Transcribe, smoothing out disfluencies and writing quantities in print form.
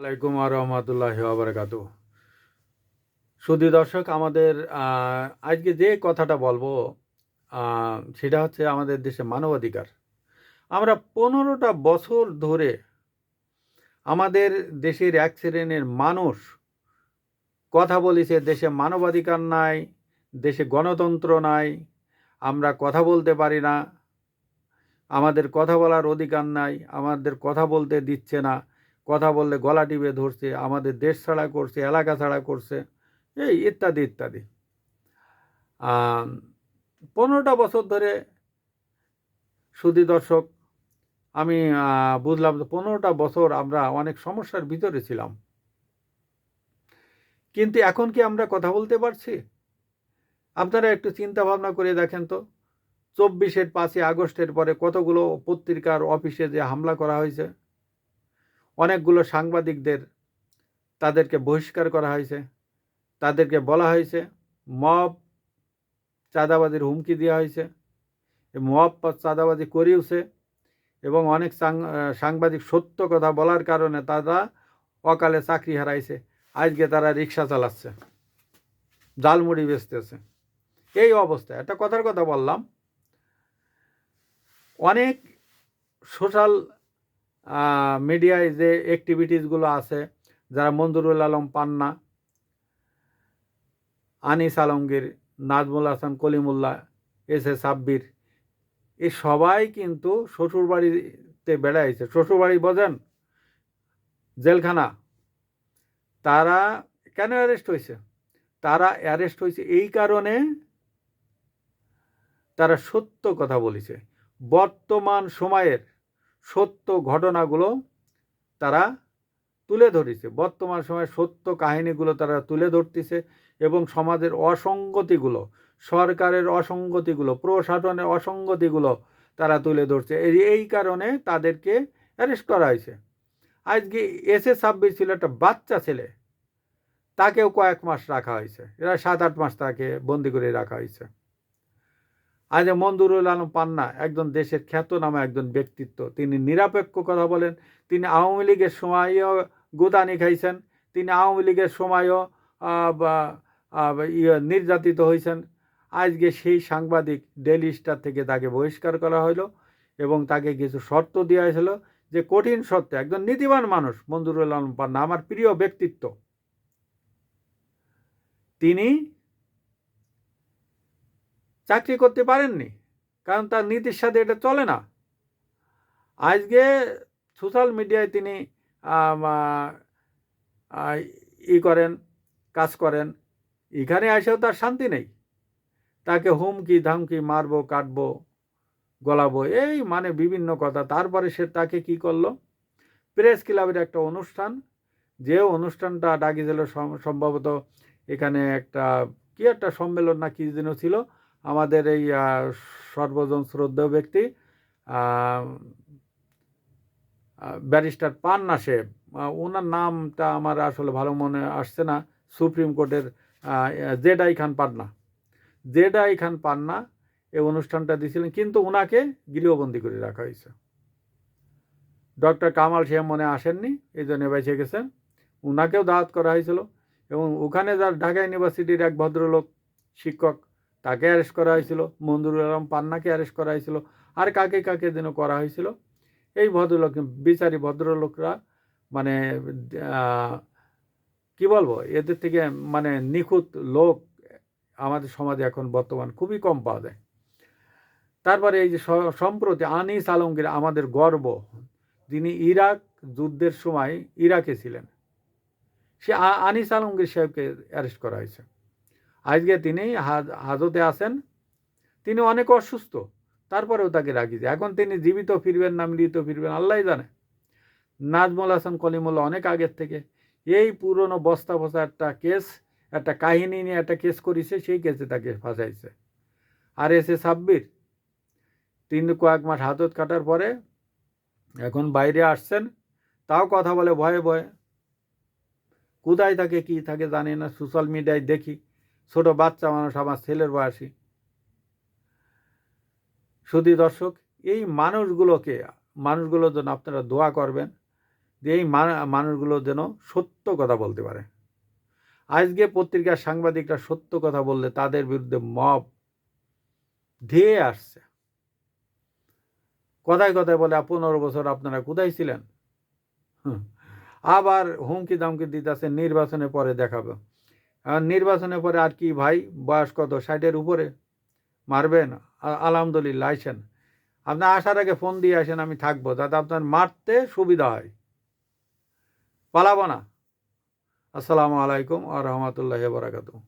আলাইকুম রহমতুল্লাহ বারাকাতু। সুধী দর্শক, আমাদের আজকে যে কথাটা বলবো সেটা হচ্ছে আমাদের দেশে মানবাধিকার। আমরা 15টা বছর ধরে আমাদের দেশের এক শ্রেণীর মানুষ কথা বলেছে দেশে মানবাধিকার নাই, দেশে গণতন্ত্র নাই, আমরা কথা বলতে পারি না, আমাদের কথা বলার অধিকার নাই, আমাদের কথা বলতে দিচ্ছে না, কথা বললে গলা টিপে ধরছে, আমাদের দেশ ছাড়া করছে, এলাকা ছাড়া করছে, এই ইত্যাদি ইত্যাদি। 15টা বছর ধরে সুধী দর্শক আমি বুঝলাম যে 15টা বছর আমরা অনেক সমস্যার ভিতরে ছিলাম, কিন্তু এখন কি আমরা কথা বলতে পারছি? আপনারা একটু চিন্তা ভাবনা করে দেখেন তো, 5ই আগস্টের পরে কতগুলো পত্রিকার অফিসে যে হামলা করা হয়েছে, অনেকগুলো সাংবাদিকদের তাদেরকে বহিষ্কার করা হয়েছে, তাদেরকে বলা হয়েছে মব চাঁদাবাজির হুমকি দেওয়া হয়েছে, মব চাঁদাবাজি করিয়েছে, এবং অনেক সাংবাদিক সত্য কথা বলার কারণে তারা অকালে চাকরি হারাইছে, আজকে তারা রিক্সা চালাচ্ছে, জালমুড়ি বেচতেছে। এই অবস্থা, একটা কথার কথা বললাম, অনেক সোশ্যাল মিডিয়ায় যে অ্যাক্টিভিটিসগুলো আছে, যারা মঞ্জুরুল আলম পান্না, আনিস আলমগীর, নাজমুল হাসান কলিমুল্লাহ, এস সাব্বির, এই সবাই কিন্তু শ্বশুরবাড়িতে বেড়াইছে। শ্বশুরবাড়ি বোঝেন, জেলখানা। তারা কেন অ্যারেস্ট হয়েছে? তারা অ্যারেস্ট হয়েছে এই কারণে তারা সত্য কথা বলেছে, বর্তমান সময়ের সত্য ঘটনাগুলো তারা তুলে ধরেছে, বর্তমান সময়ের সত্য কাহিনীগুলো তারা তুলে ধরতেছে, এবং সমাজের অসঙ্গতিগুলো, সরকারের অসঙ্গতিগুলো, প্রশাসনের অসঙ্গতিগুলো তারা তুলে ধরছে। এই কারণে তাদেরকে অ্যারেস্ট করা হয়েছে। আজকে সাব্বির ছিল একটা বাচ্চা ছেলে, তাকেও কয়েক মাস রাখা হয়েছে, এরা 7-8 মাস তাকে বন্দি করে রাখা হয়েছে। আজ মঞ্জুরুল আলম পান্না একজন দেশের খ্যাতনামা একজন ব্যক্তিত্ব, তিনি নিরপেক্ষ কথা বলেন, তিনি আওয়ামী লীগের সময়ও গুদানি খাইছেন, তিনি আওয়ামী লীগের সময়ও নির্যাতিত হয়েছেন। আজকে সেই সাংবাদিক ডেইলি স্টার থেকে তাকে বহিষ্কার করা হলো, এবং তাকে কিছু শর্ত দেওয়া হয়েছিল, যে কঠিন শর্তে, একজন নীতিবান মানুষ মঞ্জুরুল আলম পান্না, আমার প্রিয় ব্যক্তিত্ব, তিনি চাকরি করতে পারেননি, কারণ তার নীতির সাথে এটা চলে না। আজকে সোশ্যাল মিডিয়ায় তিনি করেন, কাজ করেন, এখানে এসেও তার শান্তি নেই, তাকে হুমকি ধামকি, মারবো, কাটবো, গলাবো, এই মানে বিভিন্ন কথা। তারপরে সে তাকে কি করলো, প্রেস ক্লাবের একটা অনুষ্ঠান, যে অনুষ্ঠানটা ডাকিয়েছিল সম্ভবত এখানে একটা কি একটা সম্মেলন না কি যেন ছিল, আমাদের এই সর্বজন শ্রদ্ধেয় ব্যক্তি ব্যারিস্টার পান্না সাহেব, ওনার নামটা আমার আসলে ভালো মনে আসছে না, সুপ্রিম কোর্টের জেডাই খান পান্না, জেডাই খান পান্না এই অনুষ্ঠানটা দিয়েছিলেন, কিন্তু ওনাকে গৃহবন্দী করে রাখা হয়েছে। ডক্টর কামাল সাহেব মনে আসেননি, এই জন্য বেঁচে গেছেন, ওনাকেও দাওয়াত করা হয়েছিল, এবং ওখানে যার ঢাকা ইউনিভার্সিটির এক ভদ্রলোক শিক্ষক, তাকে অ্যারেস্ট করা হয়েছিল, মঞ্জুরুল আলম পান্নাকে অ্যারেস্ট করা হয়েছিল, আর কাকে কাকে যেন করা হয়েছিল। এই ভদ্রলোক, বিচারী ভদ্রলোকরা, মানে কি বলবো, এদের থেকে মানে নিখুঁত লোক আমাদের সমাজে এখন বর্তমান খুবই কম পাওয়া যায়। তারপরে এই যে সম্প্রতি আনিস আলমগীর, আমাদের গর্ব, যিনি ইরাক যুদ্ধের সময় ইরাকে ছিলেন, সে আনিস আলমগীর সাহেবকে অ্যারেস্ট করা হয়েছে। আজকে তিনি হাজতে আছেন, তিনি অনেক অসুস্থ, তারপরেও তাকে রাখিয়েছে। এখন তিনি জীবিত ফিরবেন না মৃত ফিরবেন আল্লাহ জানে। নাজমুল হাসান কলিমুল্লাহ অনেক আগের থেকে এই পুরনো বস্তা ফসা একটা কেস, একটা কাহিনী নিয়ে একটা কেস করেছে, সেই কেসে তাকে ফাঁসাইছে। আর সাব্বির, তিনি কয়েক মাস হাজত কাটার পরে এখন বাইরে আসছেন, তাও কথা বলে ভয়ে ভয়ে, কোথায় থাকে কি থাকে জানি না, সোশ্যাল মিডিয়ায় দেখি, ছোট বাচ্চা মানুষ, আমার ছেলের বয়সী। শুধু দর্শক, এই মানুষগুলোর জন্য আপনারা দোয়া করবেন, যে এই মানুষগুলো যেন সত্য কথা বলতে পারে। আজকে পত্রিকার সাংবাদিকরা সত্য কথা বললে তাদের বিরুদ্ধে মব ধেয়ে আসছে। কথায় কথায় বলে 15 বছর আপনারা কোথায় ছিলেন? আবার হুমকি দামকি দিতেছে নির্বাচনের পরে দেখাবো। নির্বাচনের পরে আর কি ভাই, বয়স কত, 60-এর উপরে? মারবেন? আলহামদুলিল্লাহ, আইসেন। আপনি আসার আগে ফোন দিয়ে আসেন, আমি থাকবো, যাতে আপনার মারতে সুবিধা হয়। পালাবো না। আসসালামু আলাইকুম ওয়া রাহমাতুল্লাহি ওয়া বারাকাতুহু।